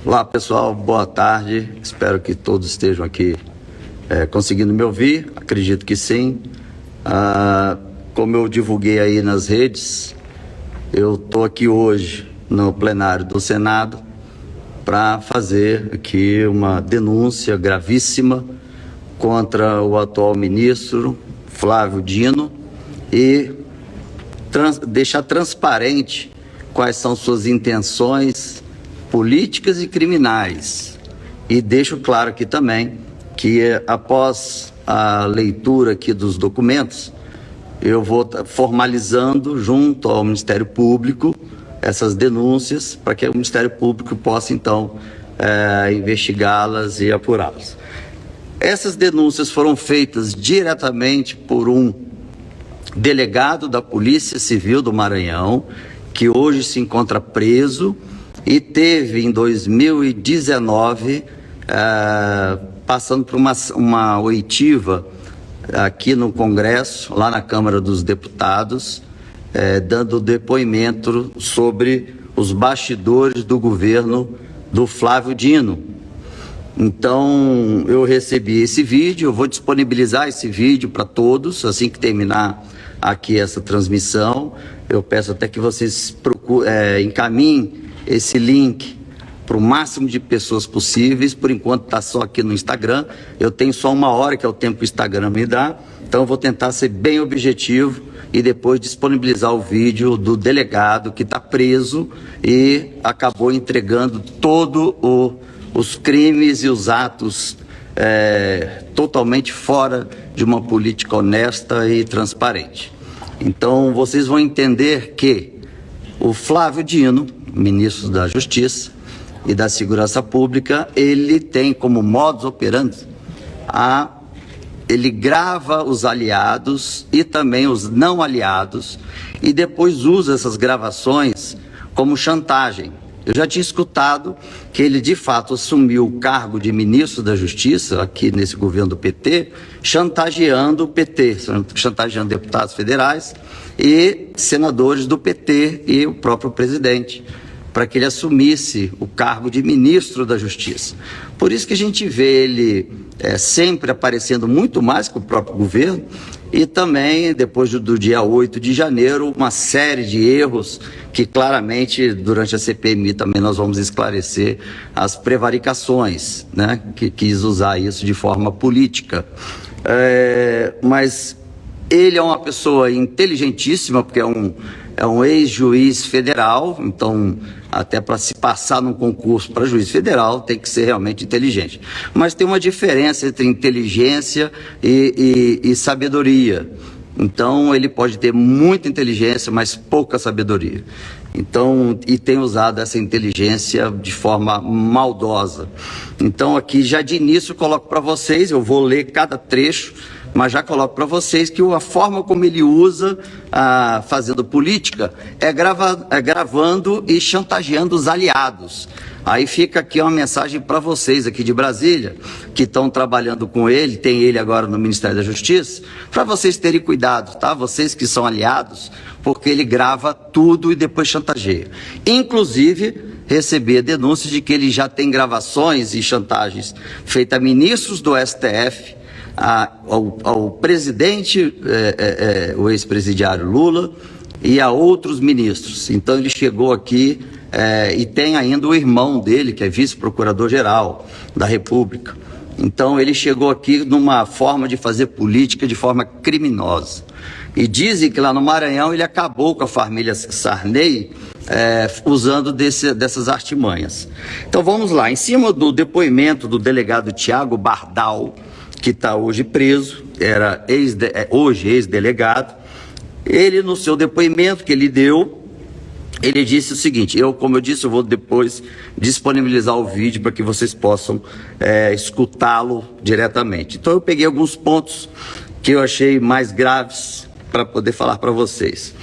Olá pessoal, boa tarde, espero que todos estejam aqui conseguindo me ouvir, acredito que sim. Como eu divulguei aí nas redes, eu estou aqui hoje no plenário do Senado para fazer aqui uma denúncia gravíssima contra o atual ministro Flávio Dino e deixar transparente quais são suas intenções políticas e criminais. E deixo claro aqui também que após a leitura aqui dos documentos, eu vou estar formalizando junto ao Ministério Público essas denúncias para que o Ministério Público possa então investigá-las e apurá-las. Essas denúncias foram feitas diretamente por um delegado da Polícia Civil do Maranhão, que hoje se encontra preso e teve em 2019, passando por uma oitiva aqui no Congresso, lá na Câmara dos Deputados, dando depoimento sobre os bastidores do governo do Flávio Dino. Então, eu recebi esse vídeo, eu vou disponibilizar esse vídeo para todos, assim que terminar aqui essa transmissão. Eu peço até que vocês encaminhem esse link para o máximo de pessoas possíveis. Por enquanto está só aqui no Instagram, eu tenho só 1 hora, que é o tempo que o Instagram me dá, então eu vou tentar ser bem objetivo e depois disponibilizar o vídeo do delegado que está preso e acabou entregando os crimes e os atos totalmente fora de uma política honesta e transparente. Então, vocês vão entender que o Flávio Dino, ministro da Justiça e da Segurança Pública, ele tem como modus operandi ele grava os aliados e também os não aliados e depois usa essas gravações como chantagem. Eu já tinha escutado que ele, de fato, assumiu o cargo de ministro da Justiça, aqui nesse governo do PT, chantageando o PT, chantageando deputados federais e senadores do PT e o próprio presidente, para que ele assumisse o cargo de ministro da Justiça. Por isso que a gente vê ele sempre aparecendo muito mais que o próprio governo, e também, depois do dia 8 de janeiro, uma série de erros que claramente, durante a CPMI, também nós vamos esclarecer as prevaricações, né, que quis usar isso de forma política. Mas ele é uma pessoa inteligentíssima, porque é um ex-juiz federal, então até para se passar num concurso para juiz federal tem que ser realmente inteligente. Mas tem uma diferença entre inteligência e sabedoria. Então ele pode ter muita inteligência, mas pouca sabedoria. Então, e tem usado essa inteligência de forma maldosa. Então aqui já de início eu coloco para vocês, eu vou ler cada trecho, mas já coloco para vocês que a forma como ele usa, fazendo política, é gravando e chantageando os aliados. Aí fica aqui uma mensagem para vocês aqui de Brasília, que estão trabalhando com ele, tem ele agora no Ministério da Justiça, para vocês terem cuidado, tá? Vocês que são aliados, porque ele grava tudo e depois chantageia. Inclusive, recebi denúncias de que ele já tem gravações e chantagens feitas a ministros do STF, ao presidente, o ex-presidiário Lula, e a outros ministros. Então ele chegou aqui e tem ainda o irmão dele, que é vice-procurador-geral da República. Então ele chegou aqui numa forma de fazer política de forma criminosa. E dizem que lá no Maranhão ele acabou com a família Sarney usando dessas artimanhas. Então vamos lá, em cima do depoimento do delegado Tiago Bardal, que está hoje preso, hoje ex-delegado, ele no seu depoimento que ele deu, ele disse o seguinte, como eu disse, eu vou depois disponibilizar o vídeo para que vocês possam escutá-lo diretamente. Então eu peguei alguns pontos que eu achei mais graves para poder falar para vocês.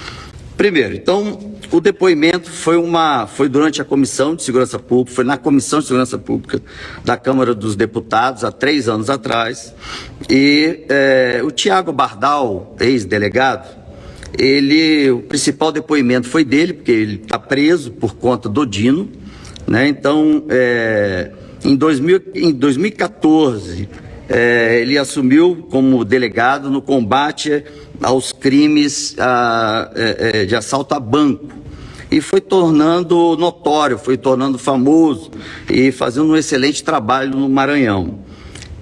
Primeiro, então, o depoimento foi durante a Comissão de Segurança Pública, foi na Comissão de Segurança Pública da Câmara dos Deputados, há 3 anos atrás, e o Tiago Bardal, ex-delegado, o principal depoimento foi dele, porque ele está preso por conta do Dino, né? Então, em 2014, ele assumiu como delegado no combate aos crimes de assalto a banco, e foi tornando notório, foi tornando famoso e fazendo um excelente trabalho no Maranhão.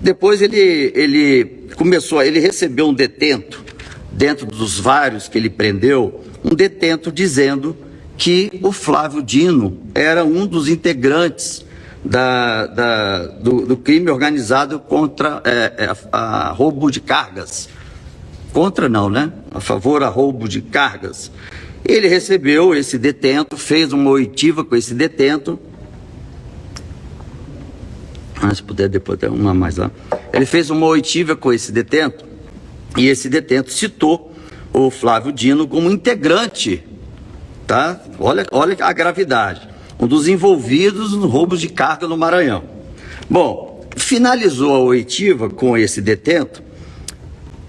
Depois ele recebeu um detento, dentro dos vários que ele prendeu, um detento dizendo que o Flávio Dino era um dos integrantes do crime organizado contra a roubo de cargas. Contra não, né? A favor a roubo de cargas. Ele recebeu esse detento, fez uma oitiva com esse detento. Se puder depois ter uma mais lá. Ele fez uma oitiva com esse detento, e esse detento citou o Flávio Dino como integrante, tá? Olha a gravidade. Um dos envolvidos no roubo de carga no Maranhão. Bom, finalizou a oitiva com esse detento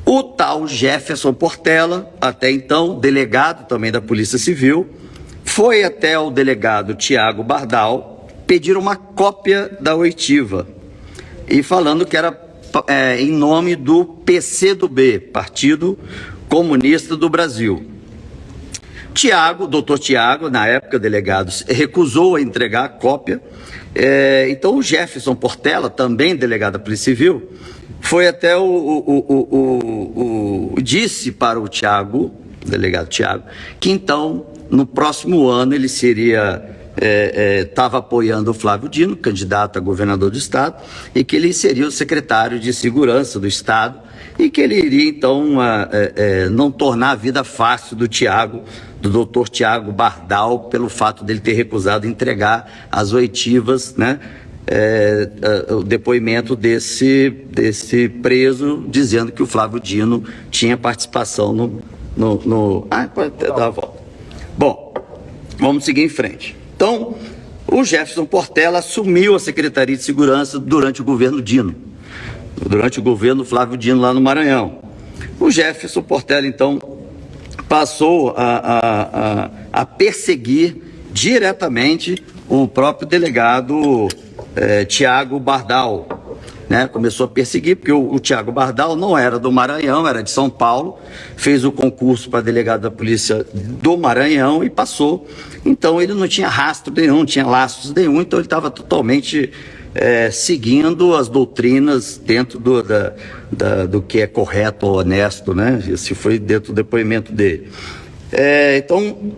o tal Jefferson Portela, até então delegado também da Polícia Civil, foi até o delegado Tiago Bardal pedir uma cópia da oitiva, e falando que era em nome do PCdoB, Partido Comunista do Brasil. Doutor Tiago, na época delegado, recusou a entregar a cópia. Então o Jefferson Portela, também delegado da Polícia Civil, foi até disse para o Tiago, delegado Tiago, que então no próximo ano ele estava apoiando o Flávio Dino, candidato a governador do estado, e que ele seria o secretário de Segurança do estado, e que ele iria então não tornar a vida fácil do doutor Tiago Bardal, pelo fato dele ter recusado entregar as oitivas, né? O depoimento desse preso, dizendo que o Flávio Dino tinha participação pode dar a volta. Bom, vamos seguir em frente. Então, o Jefferson Portela assumiu a Secretaria de Segurança durante o governo Dino, durante o governo Flávio Dino lá no Maranhão. O Jefferson Portela, então, passou a perseguir diretamente o próprio delegado Tiago Bardal, né? Começou a perseguir, porque o Tiago Bardal não era do Maranhão, era de São Paulo, fez o concurso para delegado da polícia do Maranhão e passou. Então ele não tinha rastro nenhum, não tinha laços nenhum, então ele estava totalmente seguindo as doutrinas dentro do que é correto ou honesto, né? Esse foi dentro do depoimento dele. Então,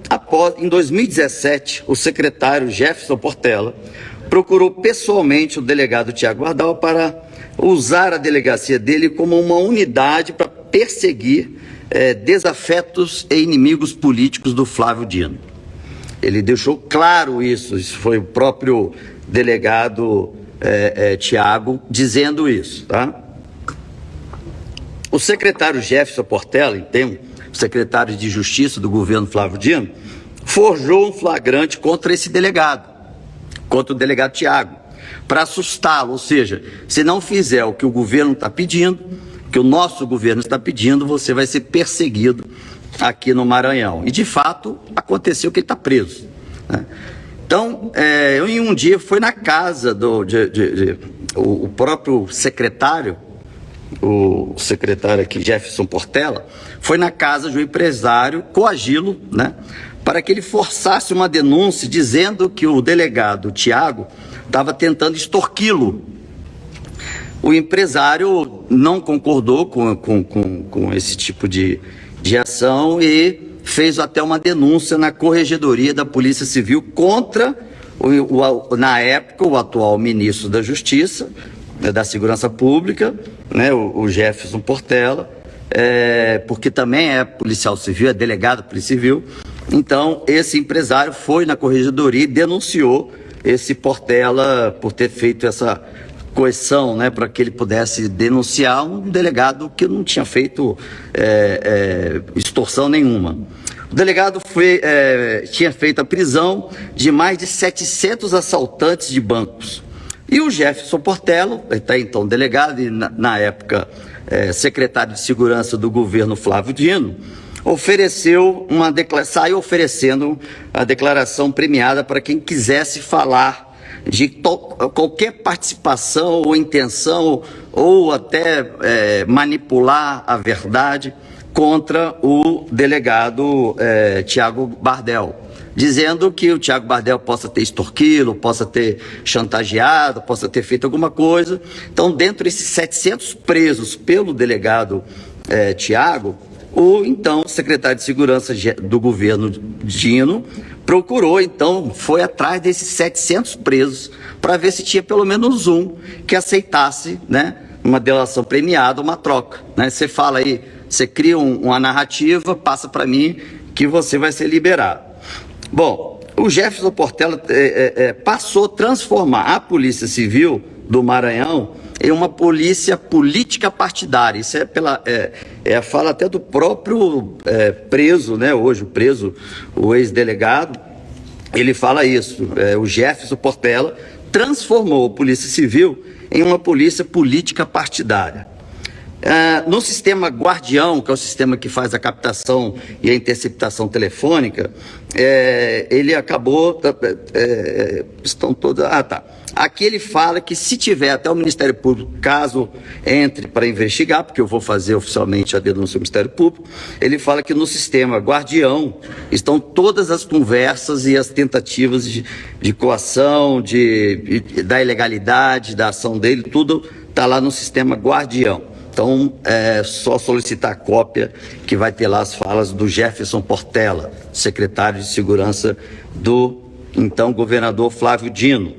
em 2017, o secretário Jefferson Portela procurou pessoalmente o delegado Tiago Bardal para usar a delegacia dele como uma unidade para perseguir desafetos e inimigos políticos do Flávio Dino. Ele deixou claro isso foi o próprio delegado Tiago dizendo isso, tá? O secretário Jefferson Portela, então, o secretário de Justiça do governo Flávio Dino, forjou um flagrante contra esse delegado, contra o delegado Tiago, para assustá-lo, ou seja, se não fizer o que o governo está pedindo, que o nosso governo está pedindo, você vai ser perseguido aqui no Maranhão. E de fato aconteceu que ele está preso, né? Então, eu em um dia fui na casa o próprio secretário, o secretário aqui, Jefferson Portela, foi na casa de um empresário coagi-lo, né, para que ele forçasse uma denúncia dizendo que o delegado Tiago estava tentando extorquí-lo. O empresário não concordou com esse tipo de ação e fez até uma denúncia na Corregedoria da Polícia Civil contra, na época, o atual ministro da Justiça, da Segurança Pública, né, o Jefferson Portela, porque também é policial civil, é delegado da Polícia Civil. Então, esse empresário foi na Corregedoria e denunciou esse Portela por ter feito essa coerção, né, para que ele pudesse denunciar um delegado que não tinha feito extorsão nenhuma. O delegado tinha feito a prisão de mais de 700 assaltantes de bancos. E o Jefferson Portela, até então delegado e na época secretário de Segurança do governo Flávio Dino, saiu oferecendo a declaração premiada para quem quisesse falar de qualquer participação ou intenção ou até manipular a verdade contra o delegado Tiago Bardel, dizendo que o Tiago Bardel possa ter extorquido, possa ter chantageado, possa ter feito alguma coisa. Então, dentro desses 700 presos pelo delegado Tiago, o então secretário de Segurança do governo Dino procurou, então, foi atrás desses 700 presos para ver se tinha pelo menos um que aceitasse, né, uma delação premiada, uma troca, né? Você fala aí, você cria uma narrativa, passa para mim que você vai ser liberado. Bom, o Jefferson Portela passou a transformar a Polícia Civil do Maranhão em uma polícia política partidária. Isso é a fala até do próprio preso, né? Hoje o preso, o ex-delegado, ele fala isso. O Jefferson Portela transformou a Polícia Civil em uma polícia política partidária. No sistema Guardião, que é o sistema que faz a captação e a interceptação telefônica, ele acabou... estão todas... Aqui ele fala que se tiver até o Ministério Público, caso entre para investigar, porque eu vou fazer oficialmente a denúncia do Ministério Público, ele fala que no sistema Guardião estão todas as conversas e as tentativas de coação, da ilegalidade, da ação dele, tudo está lá no sistema Guardião. Então, é só solicitar a cópia, que vai ter lá as falas do Jefferson Portela, secretário de Segurança do então governador Flávio Dino.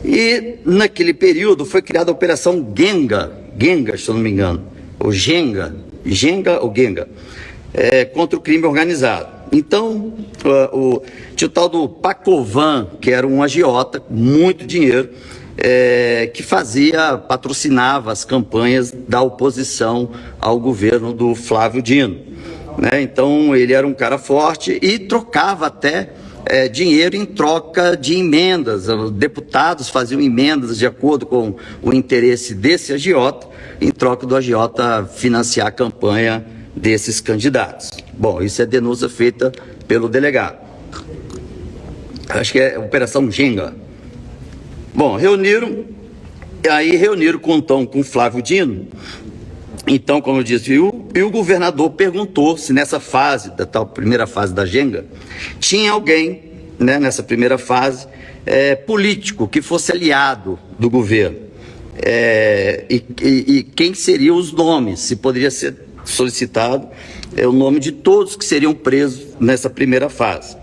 E naquele período foi criada a Operação Genga, se eu não me engano, ou Genga, contra o crime organizado. Então, tinha o tal do Pacovan, que era um agiota, muito dinheiro, que patrocinava as campanhas da oposição ao governo do Flávio Dino, né? Então ele era um cara forte e trocava até dinheiro em troca de emendas. Os deputados faziam emendas de acordo com o interesse desse agiota, em troca do agiota financiar a campanha desses candidatos. Bom, isso é denúncia feita pelo delegado. Acho que é Operação Genga. Bom, reuniram com Flávio Dino. Então, como eu disse, o governador perguntou se nessa fase, da tal primeira fase da Genga, tinha alguém, né, nessa primeira fase, político, que fosse aliado do governo. E quem seriam os nomes, se poderia ser solicitado o nome de todos que seriam presos nessa primeira fase.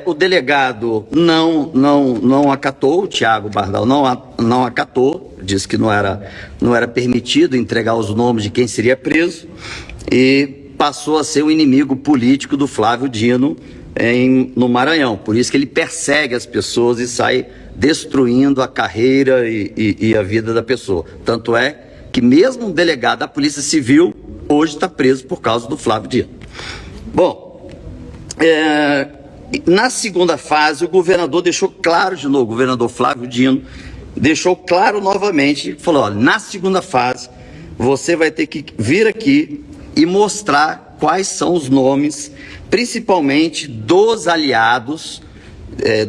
O delegado não acatou, o Tiago Bardel não acatou, disse que não era permitido entregar os nomes de quem seria preso e passou a ser o inimigo político do Flávio Dino no Maranhão. Por isso que ele persegue as pessoas e sai destruindo a carreira e a vida da pessoa. Tanto é que mesmo um delegado da Polícia Civil hoje está preso por causa do Flávio Dino. Bom, na segunda fase, o governador deixou claro de novo, o governador Flávio Dino deixou claro novamente, falou: olha, na segunda fase, você vai ter que vir aqui e mostrar quais são os nomes, principalmente dos aliados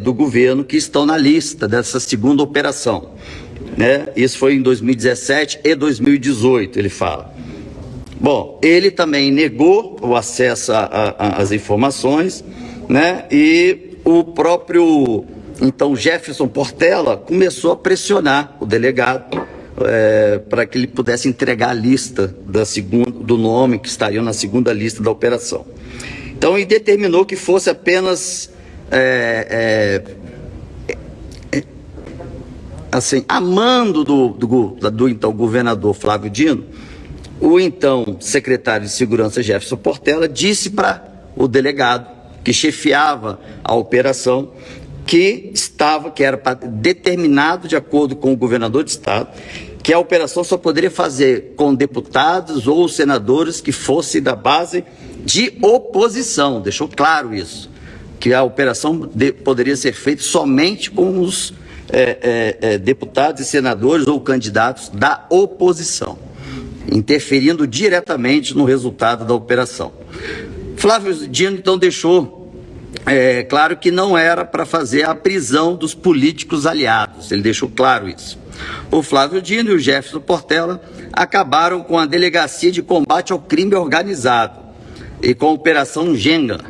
do governo que estão na lista dessa segunda operação, né? Isso foi em 2017 e 2018, ele fala. Bom, ele também negou o acesso às informações, né? E o próprio, então, Jefferson Portela começou a pressionar o delegado para que ele pudesse entregar a lista do nome que estariam na segunda lista da operação. Então, ele determinou que fosse apenas, assim, a mando do então governador Flávio Dino, o então secretário de Segurança Jefferson Portela disse para o delegado que chefiava a operação que era determinado de acordo com o governador de estado que a operação só poderia fazer com deputados ou senadores que fossem da base de oposição. Deixou claro isso, que a operação poderia ser feita somente com os deputados e senadores ou candidatos da oposição, interferindo diretamente no resultado da operação. Flávio Dino, então, deixou claro que não era para fazer a prisão dos políticos aliados, ele deixou claro isso. O Flávio Dino e o Jefferson Portela acabaram com a Delegacia de Combate ao Crime Organizado e com a Operação Genga.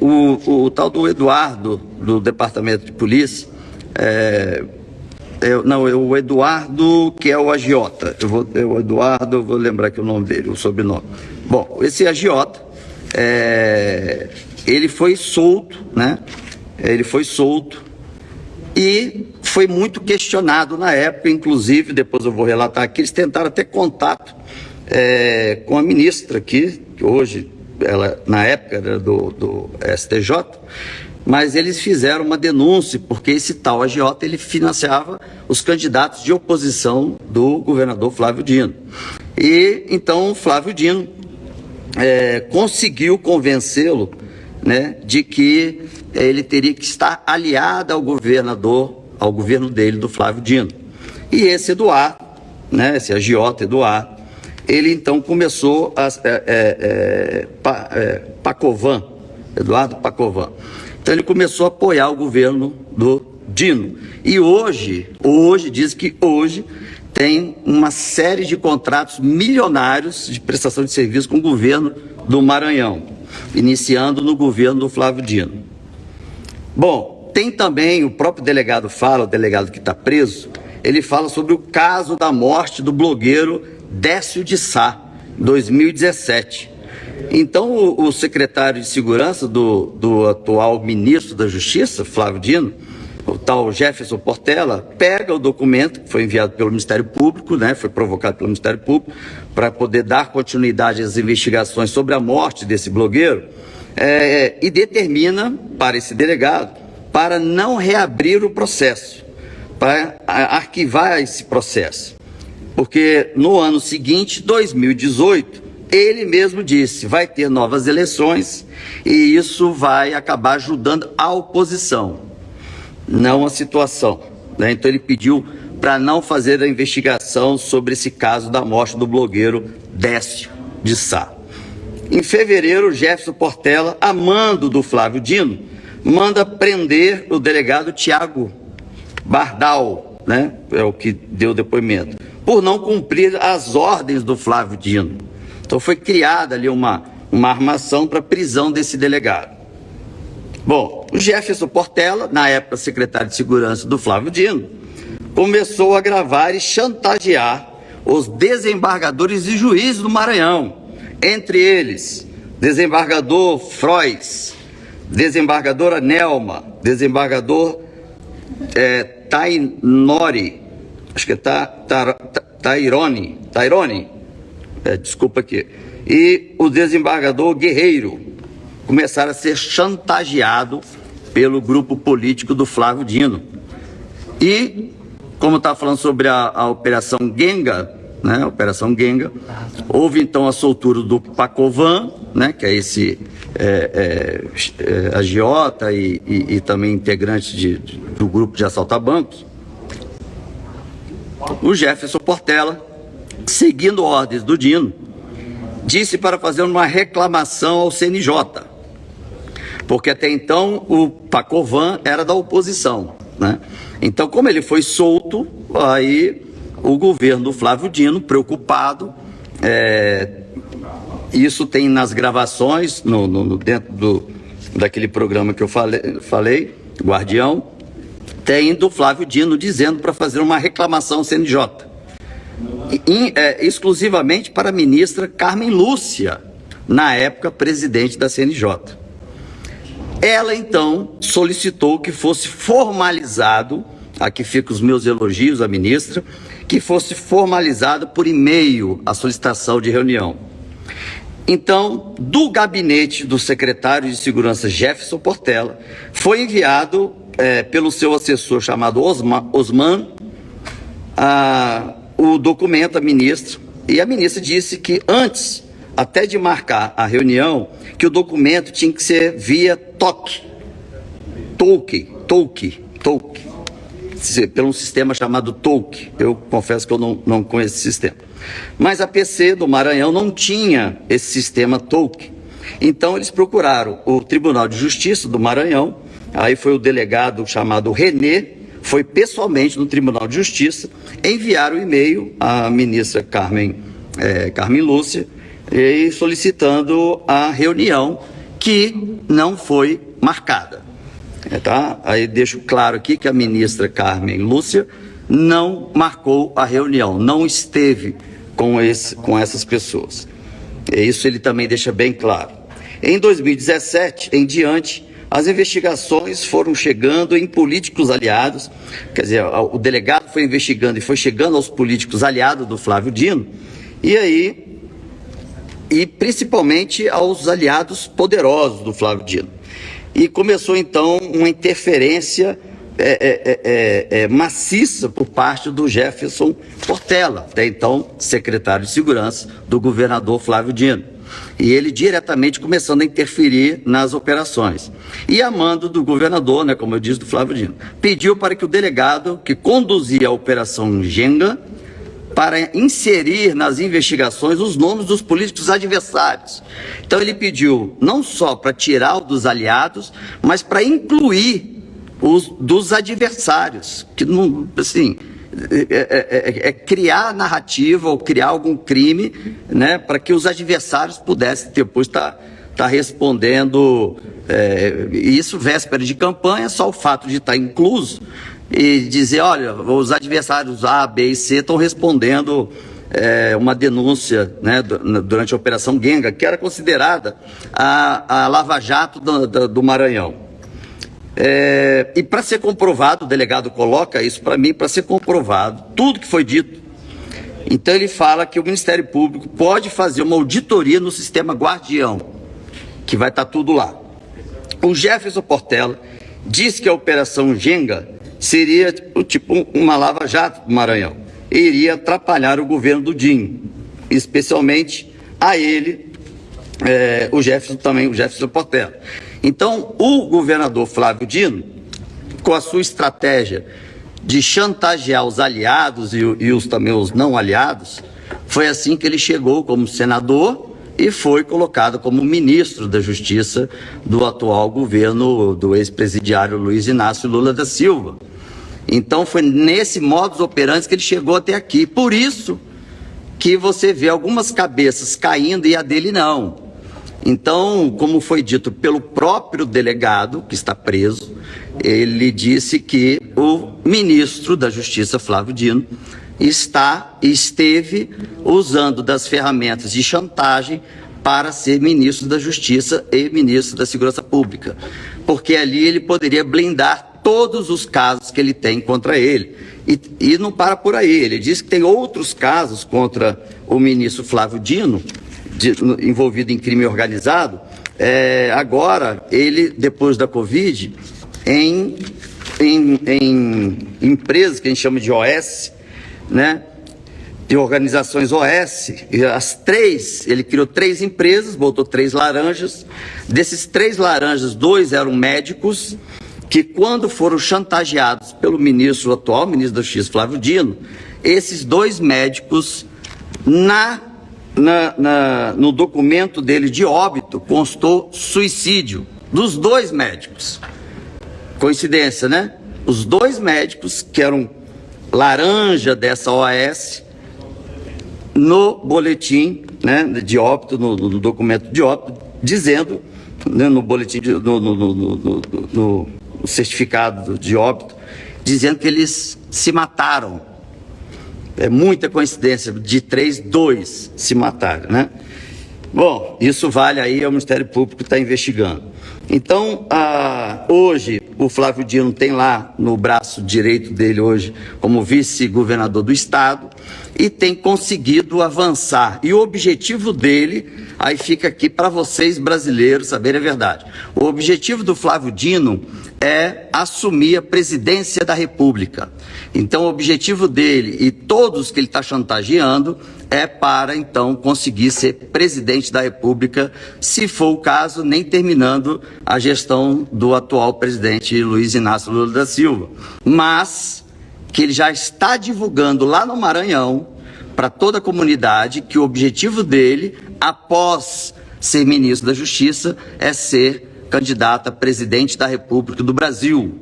O tal do Eduardo, do Departamento de Polícia, o Eduardo, que é o agiota, o Eduardo, eu vou lembrar aqui o nome dele, o sobrenome. Bom, esse agiota, ele foi solto, né? Ele foi solto e foi muito questionado na época, inclusive, depois eu vou relatar aqui, eles tentaram ter contato com a ministra aqui, que hoje, ela na época era do STJ, mas eles fizeram uma denúncia, porque esse tal agiota, ele financiava os candidatos de oposição do governador Flávio Dino. E então Flávio Dino conseguiu convencê-lo, né, de que ele teria que estar aliado ao governador, ao governo dele, do Flávio Dino. E esse Eduardo, né, esse agiota Eduardo, ele então começou Pacovan, Eduardo Pacovan. Então ele começou a apoiar o governo do Dino. E hoje diz que hoje tem uma série de contratos milionários de prestação de serviço com o governo do Maranhão, iniciando no governo do Flávio Dino. Bom, tem também, o próprio delegado fala, o delegado que está preso, ele fala sobre o caso da morte do blogueiro Décio de Sá, 2017. Então, o secretário de Segurança do atual ministro da Justiça, Flávio Dino, o tal Jefferson Portela, pega o documento que foi enviado pelo Ministério Público, né, foi provocado pelo Ministério Público, para poder dar continuidade às investigações sobre a morte desse blogueiro, e determina para esse delegado para não reabrir o processo, para arquivar esse processo. Porque no ano seguinte, 2018, ele mesmo disse, vai ter novas eleições e isso vai acabar ajudando a oposição, não a situação, né? Então ele pediu para não fazer a investigação sobre esse caso da morte do blogueiro Décio de Sá. Em fevereiro, Jefferson Portela, a mando do Flávio Dino, manda prender o delegado Tiago Bardal, né? É o que deu depoimento, por não cumprir as ordens do Flávio Dino. Então foi criada ali uma armação para a prisão desse delegado. Bom, o Jefferson Portela, na época secretário de Segurança do Flávio Dino, começou a gravar e chantagear os desembargadores e juízes do Maranhão, entre eles desembargador Frois, desembargadora Nelma, desembargador Tainori, acho que é Tairone, desculpa aqui, e o desembargador Guerreiro começaram a ser chantageados pelo grupo político do Flávio Dino. E, como estava falando sobre a Operação Genga, né, Operação Genga, houve então a soltura do Pacovan, né, que é esse agiota e também integrante do grupo de assaltar bancos. O Jefferson Portela, seguindo ordens do Dino, disse para fazer uma reclamação ao CNJ, porque até então o Pacovan era da oposição, né? Então, como ele foi solto, aí o governo do Flávio Dino, preocupado, isso tem nas gravações, dentro daquele programa que eu falei, Guardião, tem do Flávio Dino dizendo para fazer uma reclamação ao CNJ, exclusivamente para a ministra Carmen Lúcia, na época presidente da CNJ. Ela então solicitou que fosse formalizado, aqui ficam os meus elogios à ministra, que fosse formalizado por e-mail a solicitação de reunião. Então, do gabinete do secretário de Segurança Jefferson Portela, foi enviado pelo seu assessor chamado Osman, o documento à ministra, e a ministra disse que antes até de marcar a reunião, que o documento tinha que ser via toque. pelo um sistema chamado TOUC. Eu confesso que eu não conheço esse sistema. Mas a PC do Maranhão não tinha esse sistema TOUC. Então eles procuraram o Tribunal de Justiça do Maranhão, aí foi o delegado chamado Renê, foi pessoalmente no Tribunal de Justiça, enviar o e-mail à ministra Carmen Lúcia, e solicitando a reunião que não foi marcada. Tá? Aí deixo claro aqui que a ministra Carmen Lúcia não marcou a reunião, não esteve com essas pessoas. Isso ele também deixa bem claro. Em 2017 em diante, as investigações foram chegando em políticos aliados, quer dizer, o delegado foi investigando e foi chegando aos políticos aliados do Flávio Dino, e principalmente aos aliados poderosos do Flávio Dino. E começou então uma interferência maciça por parte do Jefferson Portela, até então secretário de Segurança do governador Flávio Dino. E ele diretamente começando a interferir nas operações. E a mando do governador, né, como eu disse, do Flávio Dino, pediu para que o delegado que conduzia a Operação Genga para inserir nas investigações os nomes dos políticos adversários. Então ele pediu não só para tirar o dos aliados, mas para incluir os dos adversários, que não, assim, criar narrativa ou criar algum crime, né, para que os adversários pudessem depois estar respondendo, e isso véspera de campanha, só o fato de estar incluso e dizer, olha, os adversários A, B e C estão respondendo uma denúncia, né, durante a Operação Genga, que era considerada a Lava Jato do Maranhão. E para ser comprovado, o delegado coloca isso para mim, para ser comprovado tudo que foi dito. Então ele fala que o Ministério Público pode fazer uma auditoria no sistema Guardião, que vai estar tudo lá. O Jefferson Portela disse que a Operação Genga seria tipo uma lava-jato do Maranhão, e iria atrapalhar o governo do Dinho, especialmente a ele, o Jefferson Portela. Então, o governador Flávio Dino, com a sua estratégia de chantagear os aliados e também os não aliados, foi assim que ele chegou como senador e foi colocado como ministro da Justiça do atual governo do ex-presidiário Luiz Inácio Lula da Silva. Então, foi nesse modus operandi que ele chegou até aqui. Por isso que você vê algumas cabeças caindo e a dele não. Então, como foi dito pelo próprio delegado, que está preso, ele disse que o ministro da Justiça, Flávio Dino, esteve usando das ferramentas de chantagem para ser ministro da Justiça e ministro da Segurança Pública, porque ali ele poderia blindar todos os casos que ele tem contra ele. E não para por aí, ele diz que tem outros casos contra o ministro Flávio Dino, envolvido em crime organizado. Agora, ele, depois da Covid, em empresas que a gente chama de OS, né, de organizações OS, ele criou 3 empresas, botou 3 laranjas. Desses 3 laranjas, 2 eram médicos, que quando foram chantageados pelo atual ministro da Justiça, Flávio Dino, esses 2 médicos, no documento dele de óbito, constou suicídio dos 2 médicos. Coincidência, né? Os 2 médicos, que eram laranja dessa OAS, no boletim, né, de óbito, no documento de óbito, dizendo, né, no boletim, no certificado de óbito, dizendo que eles se mataram. É muita coincidência, de 3, 2 se mataram, né? Bom, isso vale aí ao Ministério Público que está investigando. Então, hoje, o Flávio Dino tem lá no braço direito dele hoje como vice-governador do estado e tem conseguido avançar. E o objetivo dele, aí fica aqui para vocês brasileiros saberem a verdade. O objetivo do Flávio Dino é assumir a presidência da República. Então, o objetivo dele e todos que ele está chantageando é para, então, conseguir ser presidente da República, se for o caso, nem terminando a gestão do atual presidente Luiz Inácio Lula da Silva. Mas que ele já está divulgando lá no Maranhão, para toda a comunidade, que o objetivo dele, após ser ministro da Justiça, é ser candidato a presidente da República do Brasil.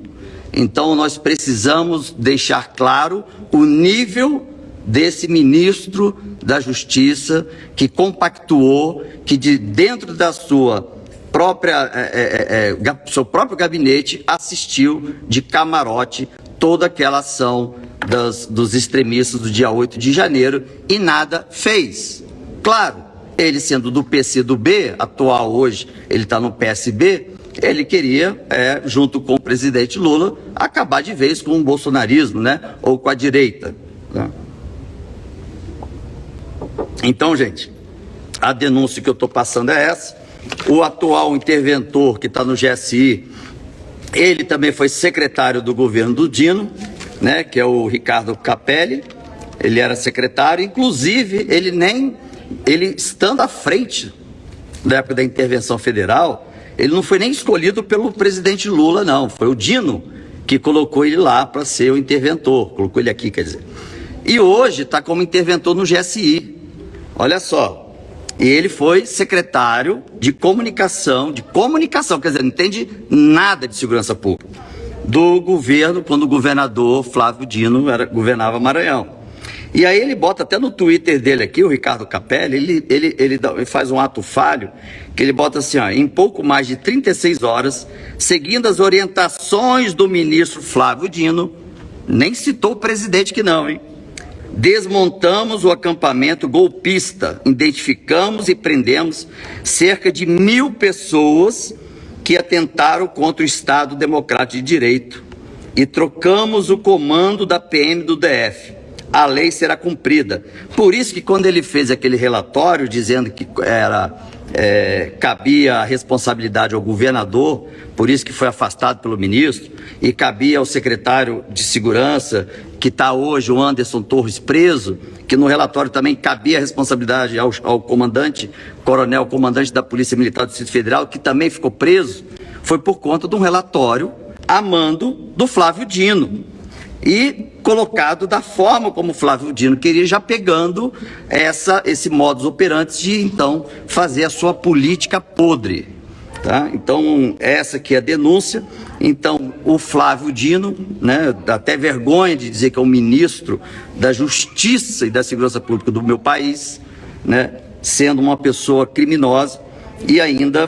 Então, nós precisamos deixar claro o nível desse ministro da Justiça que compactuou, que dentro da sua seu próprio gabinete assistiu de camarote toda aquela ação dos extremistas do dia 8 de janeiro e nada fez. Claro, ele sendo do PCdoB, atual hoje, ele está no PSB, ele queria, junto com o presidente Lula, acabar de vez com o bolsonarismo, né? Ou com a direita. Né? Então, gente, a denúncia que eu estou passando é essa. O atual interventor que está no GSI, ele também foi secretário do governo do Dino, né, que é o Ricardo Capelli. Ele era secretário, inclusive ele estando à frente da época da intervenção federal, ele não foi nem escolhido pelo presidente Lula, não, foi o Dino que colocou ele lá para ser o interventor, colocou ele aqui, quer dizer. E hoje está como interventor no GSI, olha só. E ele foi secretário de comunicação, quer dizer, não entende nada de segurança pública, do governo, quando o governador Flávio Dino governava Maranhão. E aí ele bota até no Twitter dele aqui, o Ricardo Capelli, ele faz um ato falho, que ele bota assim, ó, em pouco mais de 36 horas, seguindo as orientações do ministro Flávio Dino, nem citou o presidente que não, hein? Desmontamos o acampamento golpista, identificamos e prendemos cerca de 1.000 pessoas que atentaram contra o Estado Democrático de Direito e trocamos o comando da PM do DF. A lei será cumprida. Por isso que quando ele fez aquele relatório dizendo que cabia a responsabilidade ao governador, por isso que foi afastado pelo ministro, e cabia ao secretário de Segurança, que está hoje, o Anderson Torres, preso, que no relatório também cabia a responsabilidade ao comandante, coronel, comandante da Polícia Militar do Distrito Federal, que também ficou preso, foi por conta de um relatório a mando do Flávio Dino. E colocado da forma como o Flávio Dino queria, já pegando esse modus operandi de, então, fazer a sua política podre. Tá? Então, essa aqui é a denúncia. Então, o Flávio Dino, né, dá até vergonha de dizer que é o ministro da Justiça e da Segurança Pública do meu país, né, sendo uma pessoa criminosa e ainda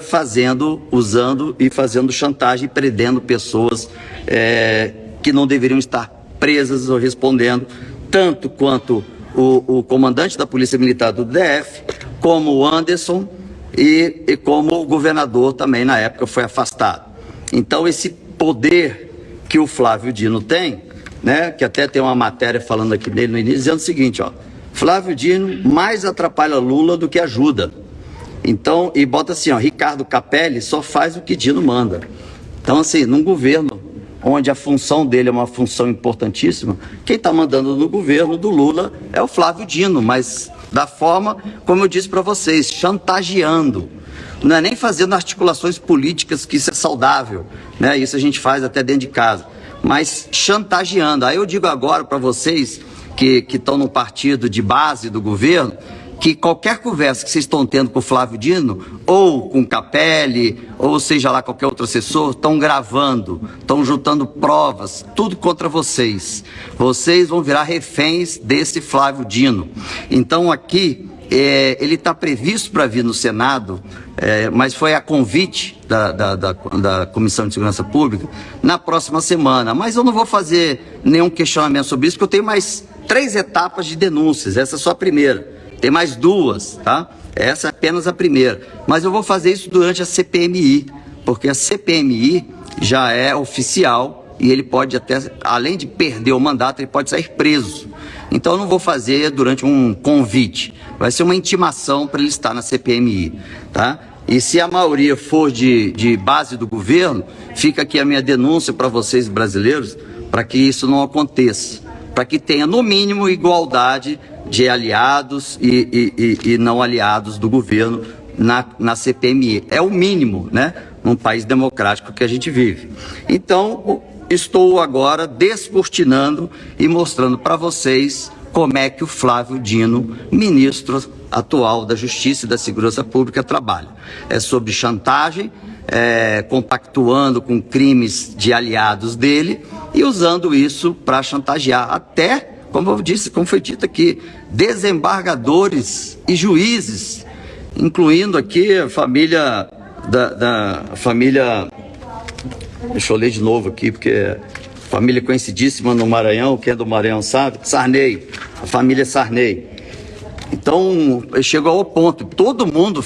usando e fazendo chantagem e prendendo pessoas que não deveriam estar presas ou respondendo, tanto quanto o comandante da Polícia Militar do DF, como o Anderson e como o governador também na época foi afastado. Então esse poder que o Flávio Dino tem, né, que até tem uma matéria falando aqui dele no início, dizendo o seguinte, ó, Flávio Dino mais atrapalha Lula do que ajuda. Então, e bota assim, ó, Ricardo Capelli só faz o que Dino manda. Então assim, num governo onde a função dele é uma função importantíssima, quem está mandando no governo do Lula é o Flávio Dino, mas da forma, como eu disse para vocês, chantageando. Não é nem fazendo articulações políticas, que isso é saudável, né? Isso a gente faz até dentro de casa, mas chantageando. Aí eu digo agora para vocês que estão no partido de base do governo, que qualquer conversa que vocês estão tendo com o Flávio Dino, ou com o Capelli, ou seja lá qualquer outro assessor, estão gravando, estão juntando provas, tudo contra vocês. Vocês vão virar reféns desse Flávio Dino. Então aqui, ele está previsto para vir no Senado, mas foi a convite da Comissão de Segurança Pública na próxima semana. Mas eu não vou fazer nenhum questionamento sobre isso, porque eu tenho mais 3 etapas de denúncias, essa é só a primeira. Tem mais 2, tá? Essa é apenas a primeira. Mas eu vou fazer isso durante a CPMI, porque a CPMI já é oficial e ele pode até, além de perder o mandato, ele pode sair preso. Então eu não vou fazer durante um convite. Vai ser uma intimação para ele estar na CPMI, tá? E se a maioria for de base do governo, fica aqui a minha denúncia para vocês brasileiros, para que isso não aconteça. Para que tenha, no mínimo, igualdade de aliados e não aliados do governo na CPMI. É o mínimo, né? Num país democrático que a gente vive. Então, estou agora descortinando e mostrando para vocês como é que o Flávio Dino, ministro atual da Justiça e da Segurança Pública, trabalha. É sobre chantagem, compactuando com crimes de aliados dele e usando isso para chantagear até, como eu disse, como foi dito aqui, desembargadores e juízes, incluindo aqui a família da família, deixa eu ler de novo aqui, porque família conhecidíssima no Maranhão, quem é do Maranhão sabe, Sarney, a família Sarney. Então, chegou ao ponto, todo mundo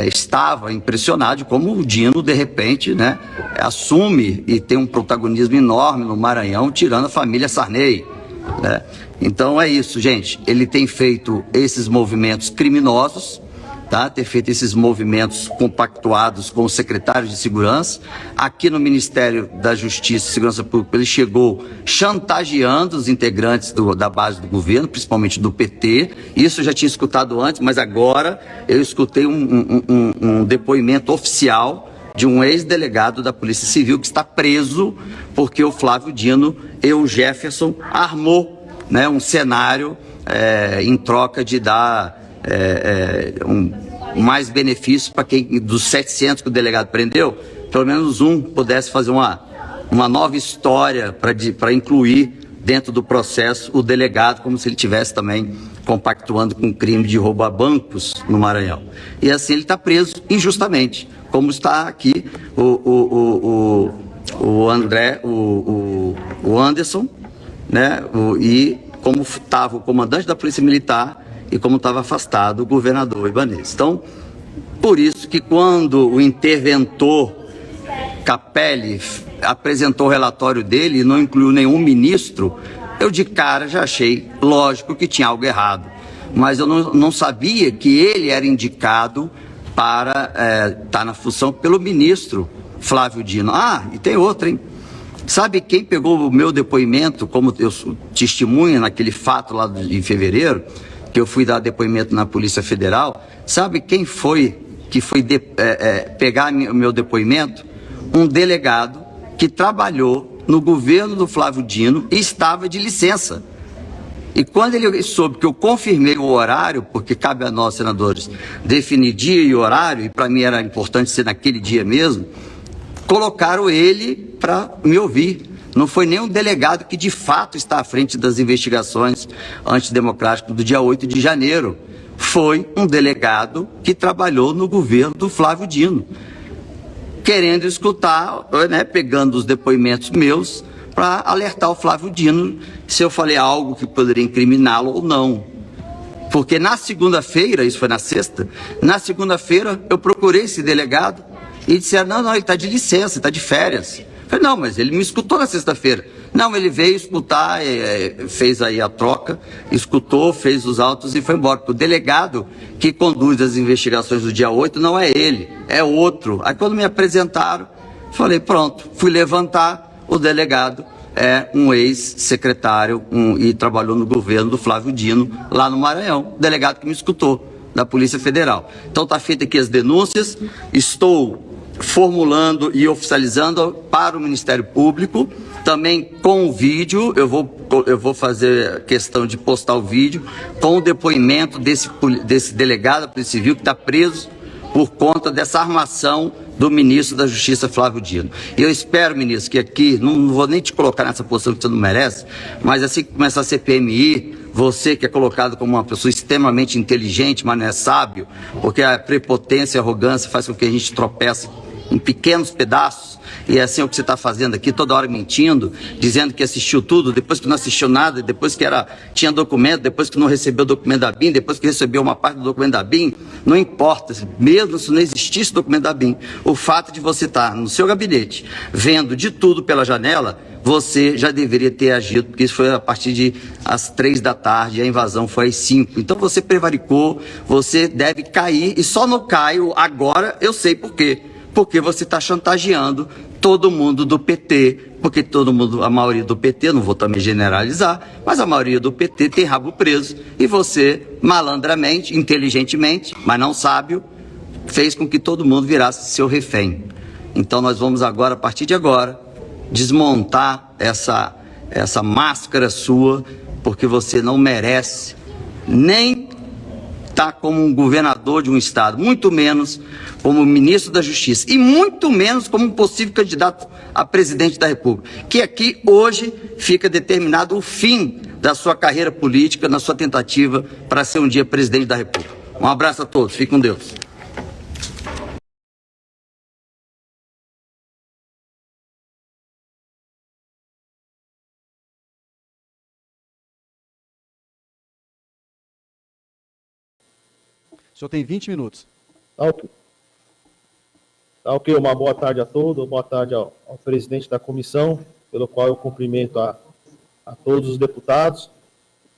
estava impressionado de como o Dino, de repente, né, assume e tem um protagonismo enorme no Maranhão, tirando a família Sarney, né? Então é isso, gente, ele tem feito esses movimentos criminosos, tá? Ter feito esses movimentos compactuados com os secretários de segurança. Aqui no Ministério da Justiça e Segurança Pública, ele chegou chantageando os integrantes da base do governo, principalmente do PT. Isso eu já tinha escutado antes, mas agora eu escutei um depoimento oficial de um ex-delegado da Polícia Civil que está preso porque o Flávio Dino e o Jefferson armou, né, um cenário em troca de dar mais benefícios para quem, dos 700 que o delegado prendeu, pelo menos um pudesse fazer uma nova história para incluir dentro do processo o delegado, como se ele tivesse também compactuando com o crime de roubo a bancos no Maranhão. E assim ele está preso injustamente, como está aqui o Anderson, né? E como estava o comandante da Polícia Militar e como estava afastado o governador Ibanez. Então, por isso que quando o interventor Capelli apresentou o relatório dele e não incluiu nenhum ministro, eu de cara já achei lógico que tinha algo errado. Mas eu não sabia que ele era indicado para estar na função pelo ministro Flávio Dino. Ah, e tem outra, hein? Sabe quem pegou o meu depoimento como eu testemunha naquele fato lá em fevereiro, que eu fui dar depoimento na Polícia Federal? Sabe quem foi que foi pegar o meu depoimento? Um delegado que trabalhou no governo do Flávio Dino e estava de licença. E quando ele soube que eu confirmei o horário, porque cabe a nós, senadores, definir dia e horário, e para mim era importante ser naquele dia mesmo, colocaram ele para me ouvir. Não foi nem um delegado que de fato está à frente das investigações antidemocráticas do dia 8 de janeiro. Foi um delegado que trabalhou no governo do Flávio Dino, querendo escutar, né, pegando os depoimentos meus para alertar o Flávio Dino se eu falei algo que poderia incriminá-lo ou não. Porque na segunda-feira, isso foi na sexta, na segunda-feira eu procurei esse delegado e disseram, não, ele está de licença, está de férias. Eu falei, não, mas ele me escutou na sexta-feira. Não, ele veio escutar, fez aí a troca, escutou, fez os autos e foi embora. Porque o delegado que conduz as investigações do dia 8 não é ele, é outro. Aí quando me apresentaram, falei, pronto, fui levantar, o delegado é um ex-secretário e trabalhou no governo do Flávio Dino, lá no Maranhão, delegado que me escutou, da Polícia Federal. Então está feita aqui as denúncias, estou formulando e oficializando para o Ministério Público, também com o vídeo, eu vou fazer questão de postar o vídeo, com o depoimento desse delegado da Polícia Civil que está preso por conta dessa armação do ministro da Justiça, Flávio Dino. E eu espero, ministro, que aqui, não vou nem te colocar nessa posição que você não merece, mas assim que começar a CPMI, você que é colocado como uma pessoa extremamente inteligente, mas não é sábio, porque a prepotência e a arrogância faz com que a gente tropece em pequenos pedaços, e é assim o que você está fazendo aqui, toda hora mentindo, dizendo que assistiu tudo, depois que não assistiu nada, depois que tinha documento, depois que não recebeu o documento da BIM, depois que recebeu uma parte do documento da BIM, não importa, mesmo se não existisse o documento da BIM, o fato de você estar no seu gabinete, vendo de tudo pela janela, você já deveria ter agido, porque isso foi a partir de às 3 da tarde, a invasão foi às 5. Então você prevaricou, você deve cair, e só não caio agora, eu sei por quê. Porque você está chantageando todo mundo do PT, porque todo mundo, a maioria do PT, não vou também generalizar, mas a maioria do PT tem rabo preso, e você, malandramente, inteligentemente, mas não sábio, fez com que todo mundo virasse seu refém. Então nós vamos agora, a partir de agora, desmontar essa máscara sua, porque você não merece nem estar como um governador de um estado, muito menos como ministro da Justiça e muito menos como um possível candidato a presidente da República, que aqui hoje fica determinado o fim da sua carreira política na sua tentativa para ser um dia presidente da República. Um abraço a todos, fiquem com Deus. O senhor tem 20 minutos. Tá ok. Tá ok, uma boa tarde a todos, boa tarde ao presidente da comissão, pelo qual eu cumprimento a todos os deputados.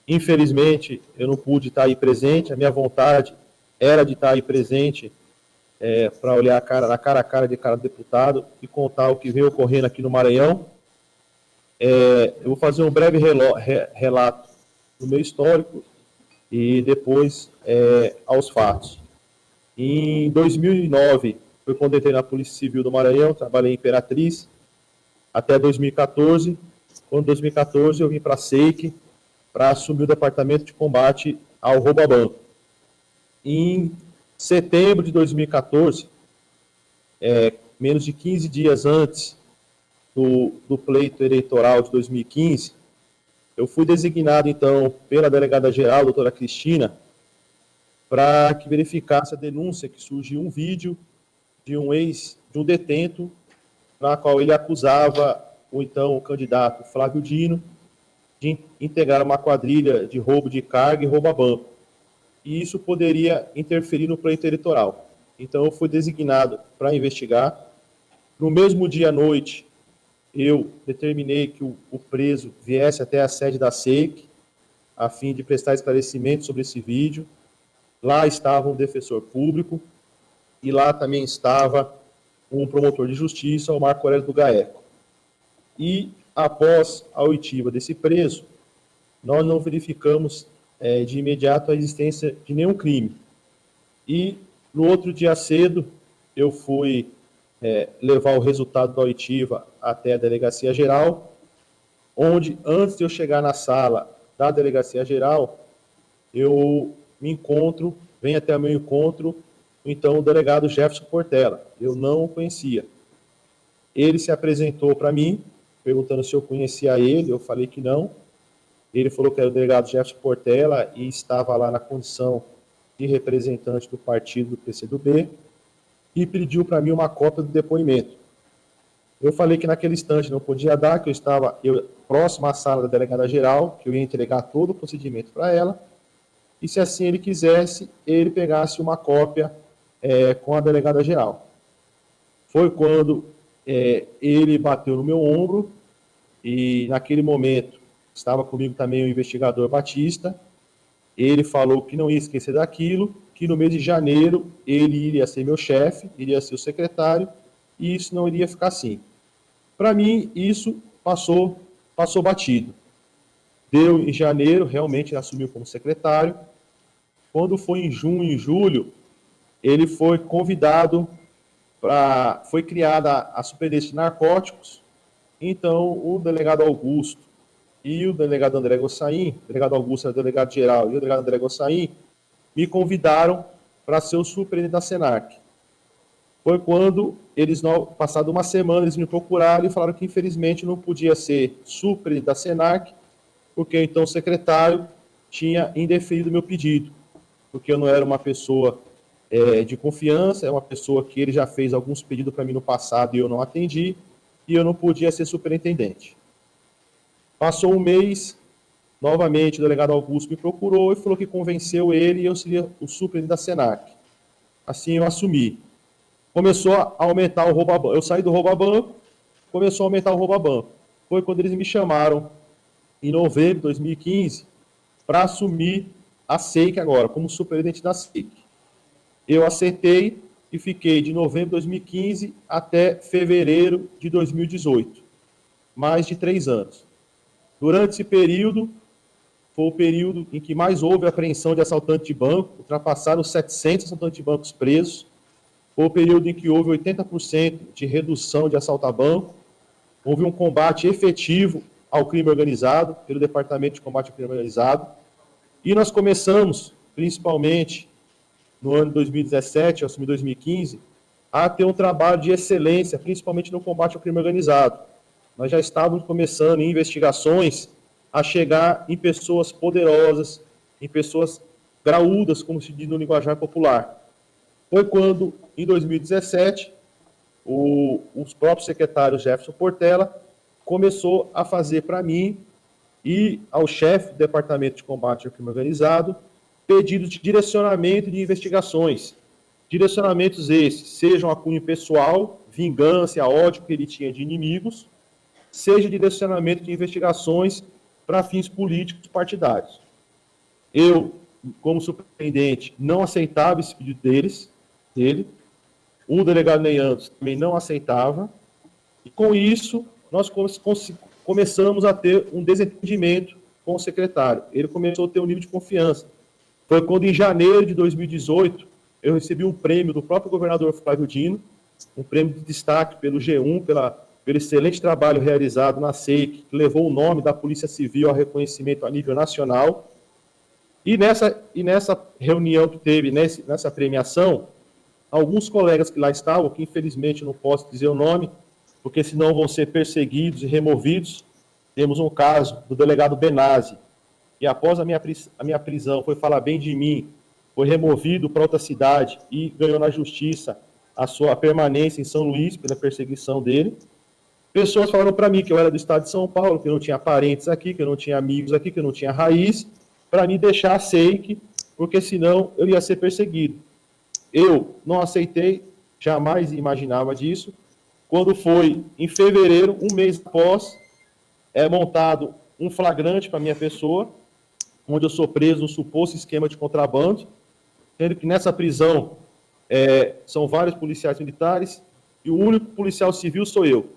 Infelizmente, eu não pude estar aí presente, a minha vontade era de estar aí presente para olhar na cara a cara de cada deputado e contar o que vem ocorrendo aqui no Maranhão. Eu vou fazer um breve relato do meu histórico e depois aos fatos. Em 2009, foi quando entrei na Polícia Civil do Maranhão, trabalhei em Imperatriz, até 2014. Quando em 2014 eu vim para a SEIC para assumir o Departamento de Combate ao Roubo a Banco. Em setembro de 2014, menos de 15 dias antes do pleito eleitoral de 2015, eu fui designado, então, pela delegada-geral, doutora Cristina, para que verificasse a denúncia que surgiu um vídeo de um detento, na qual ele acusava o candidato Flávio Dino de integrar uma quadrilha de roubo de carga e roubo a banco. E isso poderia interferir no pleito eleitoral. Então, eu fui designado para investigar. No mesmo dia à noite, eu determinei que o preso viesse até a sede da SEIC, a fim de prestar esclarecimento sobre esse vídeo. Lá estava um defensor público e lá também estava um promotor de justiça, o Marco Aurélio do Gaeco. E, após a oitiva desse preso, nós não verificamos de imediato a existência de nenhum crime. E, no outro dia cedo, eu fui levar o resultado da oitiva até a Delegacia Geral, onde, antes de eu chegar na sala da Delegacia Geral, eu vem até o meu encontro, então, o delegado Jefferson Portela. Eu não o conhecia. Ele se apresentou para mim, perguntando se eu conhecia ele, eu falei que não. Ele falou que era o delegado Jefferson Portela e estava lá na condição de representante do partido do PCdoB e pediu para mim uma cópia do depoimento. Eu falei que naquele instante não podia dar, que eu estava próximo à sala da delegada-geral, que eu ia entregar todo o procedimento para ela, e se assim ele quisesse, ele pegasse uma cópia com a delegada-geral. Foi quando ele bateu no meu ombro, e naquele momento estava comigo também o investigador Batista. Ele falou que não ia esquecer daquilo, que no mês de janeiro ele iria ser meu chefe, iria ser o secretário, e isso não iria ficar assim. Para mim, isso passou batido. Deu em janeiro, realmente ele assumiu como secretário. Quando foi em junho e julho, ele foi convidado foi criada a Superintendência de Narcóticos. Então, o delegado Augusto e o delegado André Gossain, o delegado Augusto era o delegado geral e o delegado André Gossain, me convidaram para ser o superintendente da Senarc. Foi quando passado uma semana, eles me procuraram e falaram que, infelizmente, não podia ser superintendente da Senarc, porque então o secretário tinha indeferido o meu pedido, porque eu não era uma pessoa de confiança, é uma pessoa que ele já fez alguns pedidos para mim no passado e eu não atendi, e eu não podia ser superintendente. Passou um mês, novamente o delegado Augusto me procurou e falou que convenceu ele e eu seria o superintendente da Senarc. Assim eu assumi. Começou a aumentar o roubo a banco. Eu saí do roubo a banco, começou a aumentar o roubo a banco. Foi quando eles me chamaram, em novembro de 2015, para assumir a SEIC agora, como superintendente da SEIC. Eu aceitei e fiquei de novembro de 2015 até fevereiro de 2018. Mais de 3 anos. Durante esse período, foi o período em que mais houve apreensão de assaltante de banco, ultrapassaram 700 assaltantes de bancos presos. Foi o período em que houve 80% de redução de assalto a banco. houve um combate efetivo ao crime organizado, pelo Departamento de Combate ao Crime Organizado, e nós começamos, principalmente no ano de 2017, eu assumi 2015, a ter um trabalho de excelência, principalmente no combate ao crime organizado. Nós já estávamos começando em investigações a chegar em pessoas poderosas, em pessoas graúdas, como se diz no linguajar popular. Foi quando, em 2017, os próprios secretários Jefferson Portela começou a fazer para mim e ao chefe do Departamento de Combate ao Crime Organizado pedidos de direcionamento de investigações. Direcionamentos esses, sejam a cunho pessoal, vingança, ódio que ele tinha de inimigos, seja direcionamento de investigações para fins políticos partidários. Eu, como superintendente, não aceitava esse pedido dele. O delegado Ney Antos também não aceitava. E com isso, nós começamos a ter um desentendimento com o secretário. Ele começou a ter um nível de confiança. Foi quando, em janeiro de 2018, eu recebi um prêmio do próprio governador Flávio Dino, um prêmio de destaque pelo G1, pelo excelente trabalho realizado na SEIC, que levou o nome da Polícia Civil ao reconhecimento a nível nacional. E nessa reunião que teve, nessa premiação, alguns colegas que lá estavam, que infelizmente não posso dizer o nome, porque senão vão ser perseguidos e removidos. Temos um caso do delegado Benazzi, que após a minha prisão foi falar bem de mim, foi removido para outra cidade e ganhou na justiça a sua permanência em São Luís pela perseguição dele. Pessoas falaram para mim que eu era do estado de São Paulo, que eu não tinha parentes aqui, que eu não tinha amigos aqui, que eu não tinha raiz, para me deixar a SEIC, porque senão eu ia ser perseguido. Eu não aceitei, jamais imaginava disso. Quando foi em fevereiro, um mês após, montado um flagrante para minha pessoa, onde eu sou preso no suposto esquema de contrabando, sendo que nessa prisão são vários policiais militares e o único policial civil sou eu.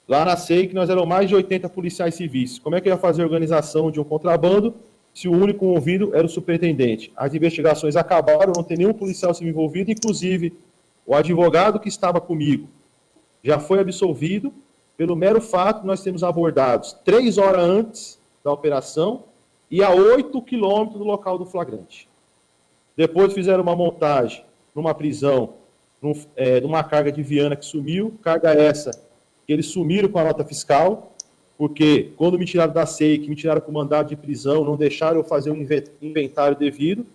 Lá na SEIC nós éramos mais de 80 policiais civis. Como é que eu ia fazer a organização de um contrabando se o único envolvido era o superintendente? As investigações acabaram, não tem nenhum policial civil envolvido, inclusive o advogado que estava comigo já foi absolvido pelo mero fato de nós termos abordados 3 horas antes da operação e a 8 quilômetros do local do flagrante. Depois fizeram uma montagem numa prisão, numa carga de Viana que sumiu, carga essa que eles sumiram com a nota fiscal, porque quando me tiraram da SEIC, me tiraram com mandado de prisão, não deixaram eu fazer um inventário devido,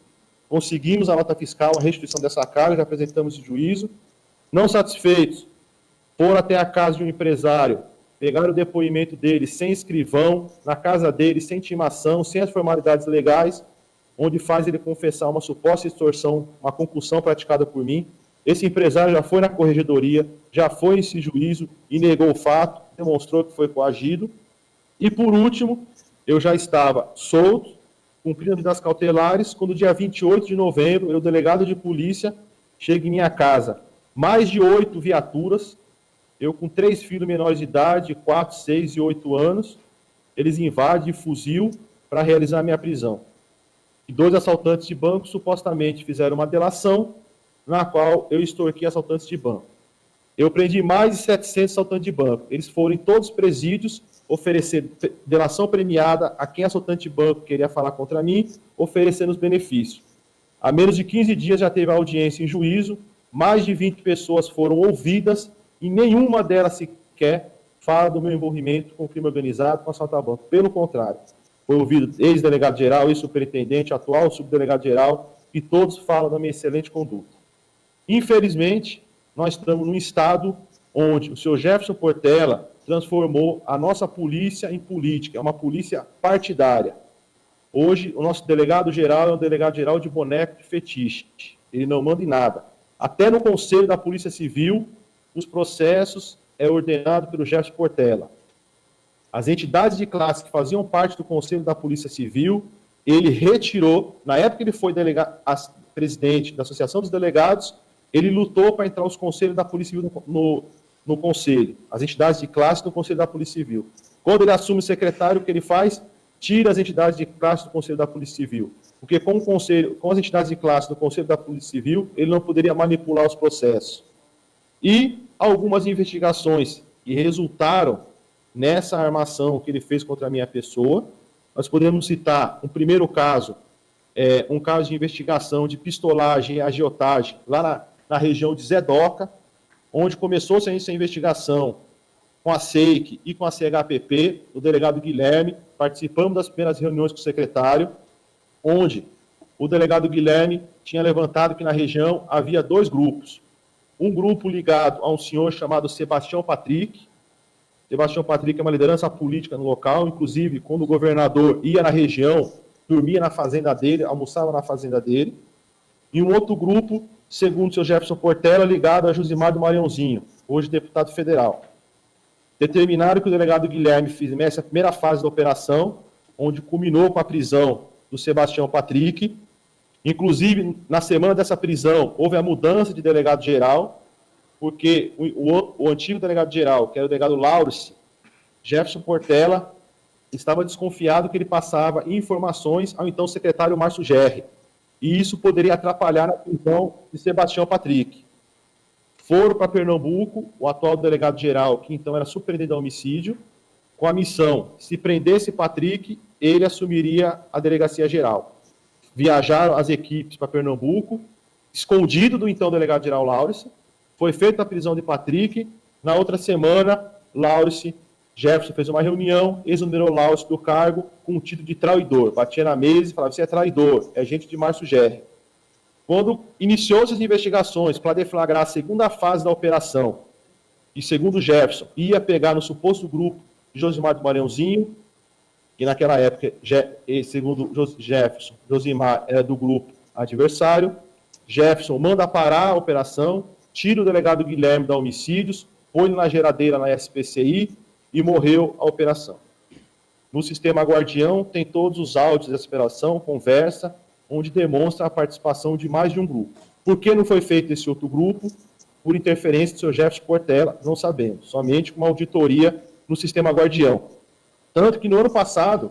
conseguimos a nota fiscal, a restituição dessa carga, já apresentamos esse juízo. Não satisfeitos, foram até a casa de um empresário, pegaram o depoimento dele sem escrivão, na casa dele, sem intimação, sem as formalidades legais, onde faz ele confessar uma suposta extorsão, uma concussão praticada por mim. Esse empresário já foi na corregedoria, já foi em esse juízo e negou o fato, demonstrou que foi coagido. E, por último, eu já estava solto, cumprindo medidas cautelares, quando, dia 28 de novembro, o delegado de polícia chega em minha casa. Mais de 8 viaturas, eu com 3 filhos menores de idade, 4, 6 e 8 anos, eles invadem de fuzil para realizar a minha prisão. E 2 assaltantes de banco supostamente fizeram uma delação, na qual eu extorqui assaltantes de banco. Eu prendi mais de 700 assaltantes de banco. Eles foram em todos os presídios oferecendo delação premiada a quem assaltante de banco queria falar contra mim, oferecendo os benefícios. Há menos de 15 dias já teve audiência em juízo, mais de 20 pessoas foram ouvidas e nenhuma delas sequer fala do meu envolvimento com o crime organizado, com assalto a banco. Pelo contrário, foi ouvido ex-delegado-geral, ex-superintendente, atual subdelegado-geral, e todos falam da minha excelente conduta. Infelizmente, nós estamos num estado onde o senhor Jefferson Portela transformou a nossa polícia em política, é uma polícia partidária. Hoje, o nosso delegado-geral é um delegado-geral de boneco de fetiche. Ele não manda em nada. Até no Conselho da Polícia Civil, os processos é ordenado pelo Jefferson Portela. As entidades de classe que faziam parte do Conselho da Polícia Civil, ele retirou, na época que ele foi presidente da Associação dos Delegados, ele lutou para entrar os conselhos da Polícia Civil no Conselho, as entidades de classe do Conselho da Polícia Civil. Quando ele assume o secretário, o que ele faz? Tira as entidades de classe do Conselho da Polícia Civil. Porque com as entidades de classe do Conselho da Polícia Civil, ele não poderia manipular os processos. E algumas investigações que resultaram nessa armação que ele fez contra a minha pessoa. Nós podemos citar um primeiro caso, um caso de investigação de pistolagem e agiotagem lá na região de Zedoca, onde começou-se essa investigação com a SEIC e com a CHPP, o delegado Guilherme. Participamos das primeiras reuniões com o secretário, onde o delegado Guilherme tinha levantado que na região havia 2 grupos. Um grupo ligado a um senhor chamado Sebastião Patrick. Sebastião Patrick é uma liderança política no local, inclusive quando o governador ia na região, dormia na fazenda dele, almoçava na fazenda dele. E um outro grupo, segundo o seu Jefferson Portela, ligado a Josimar do Maranhãozinho, hoje deputado federal. Determinaram que o delegado Guilherme fizesse a primeira fase da operação, onde culminou com a prisão do Sebastião Patrick. Inclusive, na semana dessa prisão, houve a mudança de delegado-geral, porque o antigo delegado-geral, que era o delegado Laurence, Jefferson Portela, estava desconfiado que ele passava informações ao então secretário Márcio Gerri, e isso poderia atrapalhar a prisão de Sebastião Patrick. Foram para Pernambuco, o atual delegado-geral, que então era superintendente de homicídio, com a missão, se prendesse Patrick, ele assumiria a delegacia-geral. Viajaram as equipes para Pernambuco, escondido do então delegado-geral Laurence. Foi feita a prisão de Patrick. Na outra semana, Jefferson fez uma reunião, exonerou Laurence do cargo com o título de traidor. Batia na mesa e falava: você é traidor, é gente de Márcio Gerri. Quando iniciou-se as investigações para deflagrar a segunda fase da operação, e segundo Jefferson, ia pegar no suposto grupo de Josimar do Maranhãozinho, que naquela época, segundo Jefferson, Josimar era do grupo adversário. Jefferson manda parar a operação, tira o delegado Guilherme da homicídios, põe na geladeira na SPCI e morreu a operação. No sistema Guardião tem todos os áudios dessa operação, conversa, onde demonstra a participação de mais de um grupo. Por que não foi feito esse outro grupo? Por interferência do seu Jefferson Portela, não sabemos, somente com uma auditoria no sistema Guardião. Tanto que no ano passado,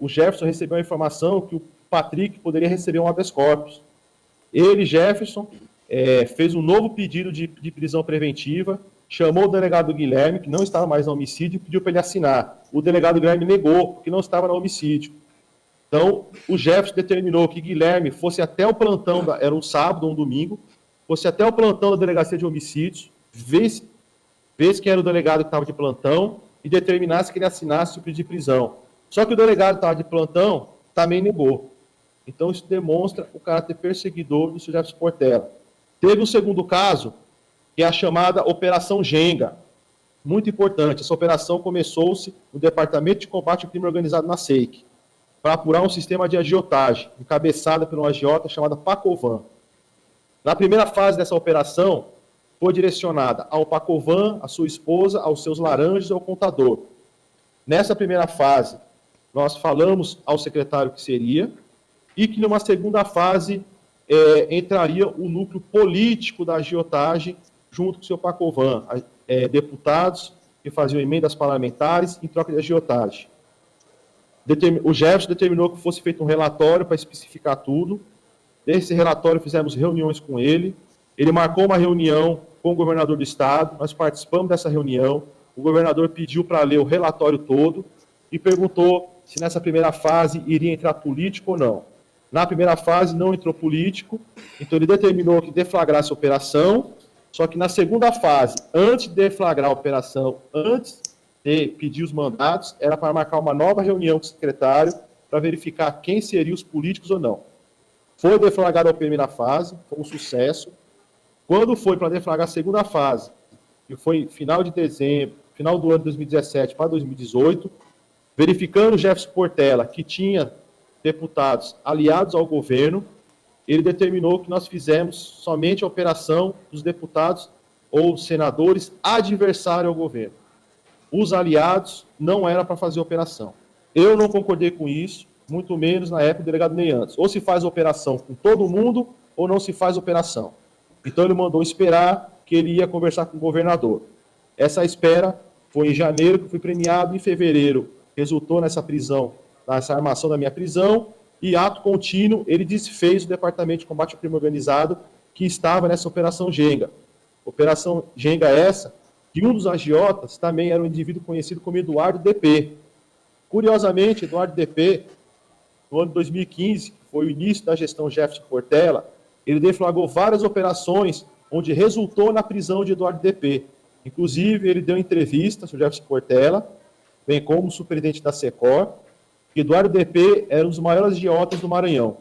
o Jefferson recebeu a informação que o Patrick poderia receber um habeas corpus. Ele, Jefferson, fez um novo pedido de prisão preventiva, chamou o delegado Guilherme, que não estava mais no homicídio, e pediu para ele assinar. O delegado Guilherme negou, porque não estava no homicídio. Então, o Jefferson determinou que Guilherme fosse até o plantão, era um sábado ou um domingo, fosse até o plantão da delegacia de homicídios, vê-se quem era o delegado que estava de plantão e determinasse que ele assinasse o pedido de prisão. Só que o delegado que estava de plantão também negou. Então, isso demonstra o caráter perseguidor do Sr. Jefferson Portela. Teve um segundo caso, que é a chamada Operação Genga. Muito importante, essa operação começou-se no Departamento de Combate ao Crime Organizado na SEIC, para apurar um sistema de agiotagem, encabeçada por um agiota chamado Pacovan. Na primeira fase dessa operação, foi direcionada ao Pacovan, à sua esposa, aos seus laranjas e ao contador. Nessa primeira fase, nós falamos ao secretário que seria, e que numa segunda fase entraria o núcleo político da agiotagem junto com o seu Pacovan, deputados que faziam emendas parlamentares em troca de agiotagem. O Jefferson determinou que fosse feito um relatório para especificar tudo. Desse relatório fizemos reuniões com ele. Ele marcou uma reunião com o governador do estado, nós participamos dessa reunião. O governador pediu para ler o relatório todo e perguntou se nessa primeira fase iria entrar político ou não. Na primeira fase não entrou político, então ele determinou que deflagrasse a operação, só que na segunda fase, antes de deflagrar a operação, antes de pedir os mandatos, era para marcar uma nova reunião com o secretário para verificar quem seriam os políticos ou não. Foi deflagrada a primeira fase, foi um sucesso. Quando foi para deflagrar a segunda fase, que foi final de dezembro, final do ano de 2017 para 2018, verificando o Jefferson Portela, que tinha deputados aliados ao governo, ele determinou que nós fizemos somente a operação dos deputados ou senadores adversários ao governo. Os aliados não era para fazer a operação. Eu não concordei com isso, muito menos na época do delegado Ney Andes. Ou se faz a operação com todo mundo, ou não se faz a operação. Então ele mandou esperar que ele ia conversar com o governador. Essa espera foi em janeiro, que eu fui premiado, em fevereiro resultou nessa prisão, nessa armação da minha prisão, e ato contínuo ele desfez o Departamento de Combate ao Crime Organizado que estava nessa Operação Genga. Operação Genga essa que um dos agiotas também era um indivíduo conhecido como Eduardo DP. Curiosamente, Eduardo DP, no ano de 2015, que foi o início da gestão Jefferson Portela, ele deflagrou várias operações onde resultou na prisão de Eduardo DP. Inclusive, ele deu entrevista ao Jefferson Portela, bem como o superintendente da Secor, que Eduardo DP era um dos maiores agiotas do Maranhão.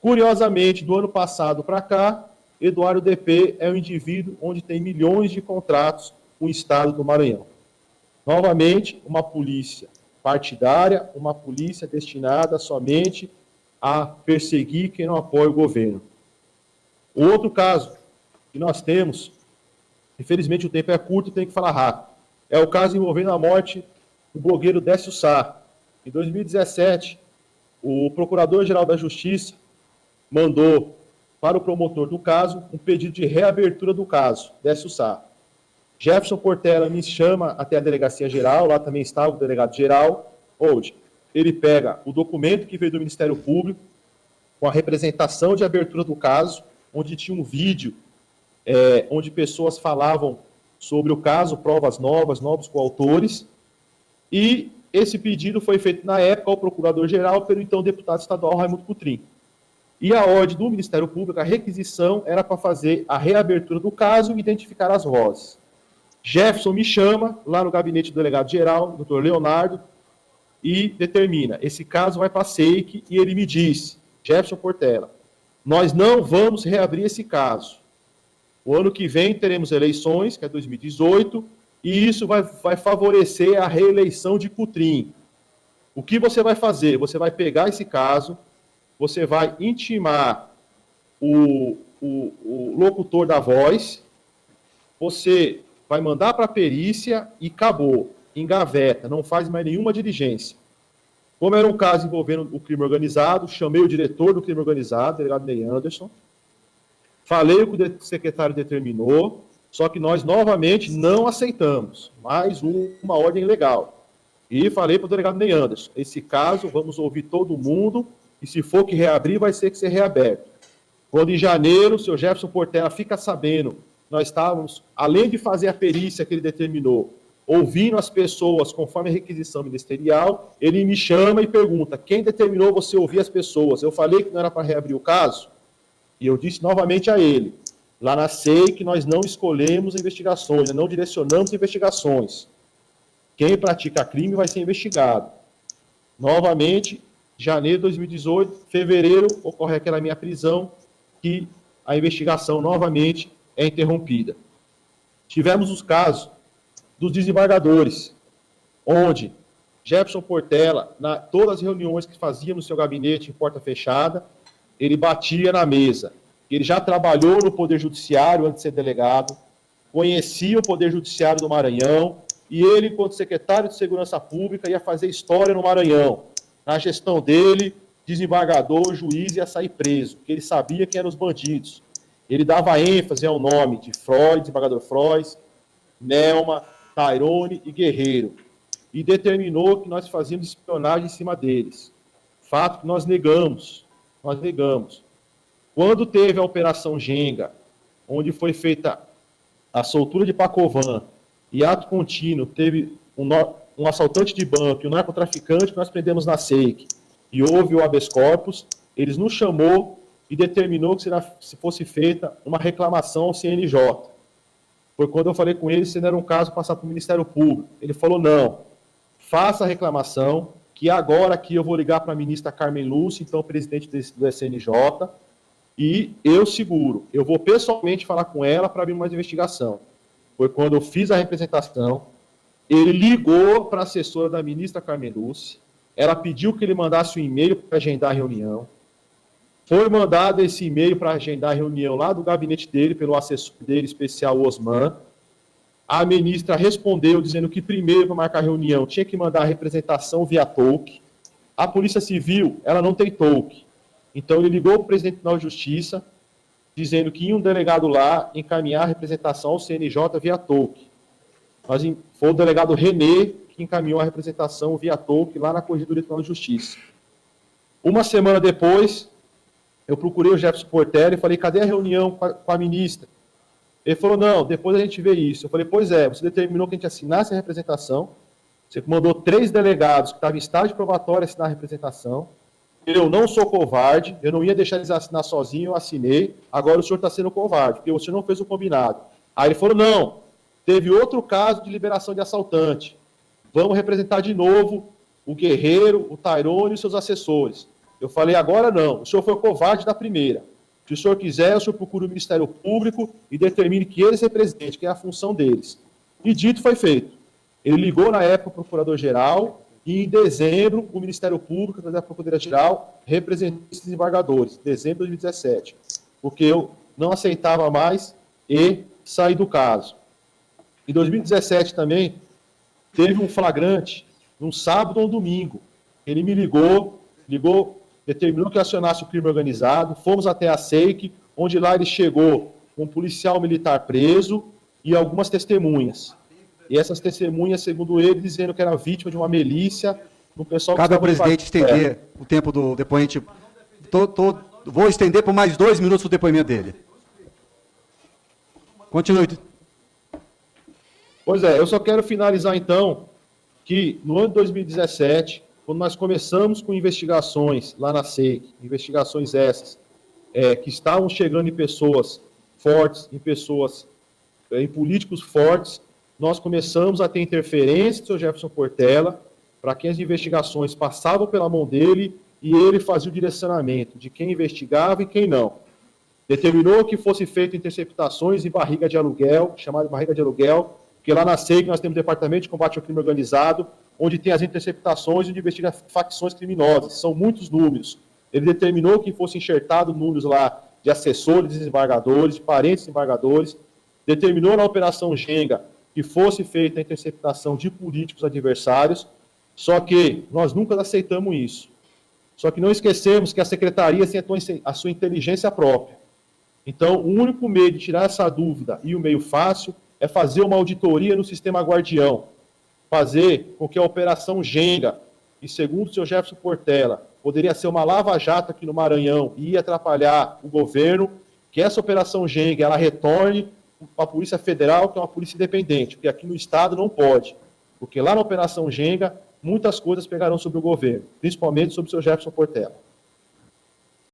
Curiosamente, do ano passado para cá, Eduardo DP é um indivíduo onde tem milhões de contratos com o estado do Maranhão. Novamente, uma polícia partidária, uma polícia destinada somente a perseguir quem não apoia o governo. O outro caso que nós temos, infelizmente o tempo é curto, tem que falar rápido, é o caso envolvendo a morte do blogueiro Décio Sá. Em 2017, o Procurador-Geral da Justiça mandou para o promotor do caso um pedido de reabertura do caso, Décio Sá. Jefferson Portela me chama até a delegacia geral, lá também estava o delegado geral, onde ele pega o documento que veio do Ministério Público, com a representação de abertura do caso, onde tinha um vídeo, onde pessoas falavam sobre o caso, provas novas, novos coautores, e esse pedido foi feito na época ao Procurador-Geral pelo então deputado estadual Raimundo Cutrim. E a ordem do Ministério Público, a requisição, era para fazer a reabertura do caso e identificar as vozes. Jefferson me chama lá no gabinete do delegado-geral, doutor Leonardo, e determina, esse caso vai para a SEIC, e ele me disse, Jefferson Portela, nós não vamos reabrir esse caso. O ano que vem teremos eleições, que é 2018, e isso vai favorecer a reeleição de Cutrim. O que você vai fazer? Você vai pegar esse caso, você vai intimar o locutor da voz, você vai mandar para a perícia e acabou, engaveta, não faz mais nenhuma diligência. Como era um caso envolvendo o crime organizado, chamei o diretor do crime organizado, o delegado Ney Anderson, falei o que o secretário determinou, só que nós novamente não aceitamos mais uma ordem legal. E falei para o delegado Ney Anderson, esse caso vamos ouvir todo mundo, e se for que reabrir, vai ser que ser reaberto. Quando em janeiro, o senhor Jefferson Portela fica sabendo, nós estávamos, além de fazer a perícia que ele determinou, ouvindo as pessoas conforme a requisição ministerial, ele me chama e pergunta, quem determinou você ouvir as pessoas? Eu falei que não era para reabrir o caso, e eu disse novamente a ele, lá na SEIC nós não escolhemos investigações, não direcionamos investigações. Quem pratica crime vai ser investigado. Novamente, janeiro de 2018, fevereiro, ocorre aquela minha prisão, que a investigação novamente é interrompida. Tivemos os casos dos desembargadores, onde Jefferson Portela, todas as reuniões que fazia no seu gabinete em porta fechada, ele batia na mesa. Ele já trabalhou no Poder Judiciário antes de ser delegado, conhecia o Poder Judiciário do Maranhão, e ele, enquanto secretário de Segurança Pública, ia fazer história no Maranhão. Na gestão dele, desembargador, juiz ia sair preso, porque ele sabia quem eram os bandidos. Ele dava ênfase ao nome de Freud, desembargador Freud, Nelma, Tairone e Guerreiro, e determinou que nós fazíamos espionagem em cima deles. Fato que nós negamos. Quando teve a Operação Genga, onde foi feita a soltura de Pacovan, e ato contínuo, teve um assaltante de banco e um narcotraficante que nós prendemos na SEIC, e houve o habeas corpus, eles nos chamou e determinou que se fosse feita uma reclamação ao CNJ. Foi quando eu falei com ele se não era um caso passar para o Ministério Público. Ele falou, não, faça a reclamação, que agora aqui eu vou ligar para a ministra Carmen Lúcia, então presidente do SNJ, e eu seguro, eu vou pessoalmente falar com ela para abrir uma investigação. Foi quando eu fiz a representação, ele ligou para a assessora da ministra Carmen Lúcia, ela pediu que ele mandasse um e-mail para agendar a reunião, foi mandado esse e-mail para agendar a reunião lá do gabinete dele, pelo assessor dele especial, Osman. A ministra respondeu dizendo que primeiro, para marcar a reunião, tinha que mandar a representação via TOC. A Polícia Civil, ela não tem TOC. Então, ele ligou para o presidente do Tribunal de Justiça, dizendo que ia um delegado lá encaminhar a representação ao CNJ via TOC. Foi o delegado Renê que encaminhou a representação via TOC lá na Corregedoria do Tribunal de Justiça. Uma semana depois, eu procurei o Jefferson Portela e falei, cadê a reunião com a ministra? Ele falou, não, depois a gente vê isso. Eu falei, pois é, você determinou que a gente assinasse a representação, você mandou 3 delegados que estavam em estágio probatório assinar a representação, eu não sou covarde, eu não ia deixar eles assinar sozinho, eu assinei, agora o senhor está sendo covarde, porque o senhor não fez o combinado. Aí ele falou, não, teve outro caso de liberação de assaltante, vamos representar de novo o Guerreiro, o Tairone e os seus assessores. Eu falei, agora não, o senhor foi covarde da primeira. Se o senhor quiser, o senhor procura o Ministério Público e determine que eles representem, que é a função deles. E dito foi feito. Ele ligou na época o Procurador-Geral e em dezembro o Ministério Público, através da Procuradoria-Geral, representou esses embargadores, dezembro de 2017, porque eu não aceitava mais e saí do caso. Em 2017 também, teve um flagrante, num sábado ou um domingo. Ele me ligou, determinou que eu acionasse o crime organizado, fomos até a SEIC, onde lá ele chegou com um policial militar preso e algumas testemunhas. E essas testemunhas, segundo ele, dizendo que era vítima de uma milícia, do pessoal Cabe ao presidente estender o tempo do depoente. Vou estender por mais 2 minutos o depoimento dele. Continue. Pois é, eu só quero finalizar então que no ano de 2017, quando nós começamos com investigações lá na SEIC, investigações essas, que estavam chegando em pessoas fortes, em políticos fortes, nós começamos a ter interferência do seu Jefferson Portela, para que as investigações passavam pela mão dele e ele fazia o direcionamento de quem investigava e quem não. Determinou que fosse feito interceptações em barriga de aluguel, chamada barriga de aluguel, porque lá na SEIC nós temos o Departamento de Combate ao Crime Organizado, onde tem as interceptações e onde investiga facções criminosas. São muitos números. Ele determinou que fosse enxertado números lá de assessores, desembargadores, de parentes desembargadores. Determinou na Operação Genga que fosse feita a interceptação de políticos adversários. Só que nós nunca aceitamos isso. Só que não esquecemos que a Secretaria tem a sua inteligência própria. Então, o único meio de tirar essa dúvida e o meio fácil é fazer uma auditoria no sistema Guardião, fazer com que a Operação Genga, e segundo o seu Jefferson Portela, poderia ser uma lava-jato aqui no Maranhão e ia atrapalhar o governo, que essa Operação Genga ela retorne para a Polícia Federal, que é uma polícia independente, porque aqui no Estado não pode, porque lá na Operação Genga, muitas coisas pegarão sobre o governo, principalmente sobre o seu Jefferson Portela.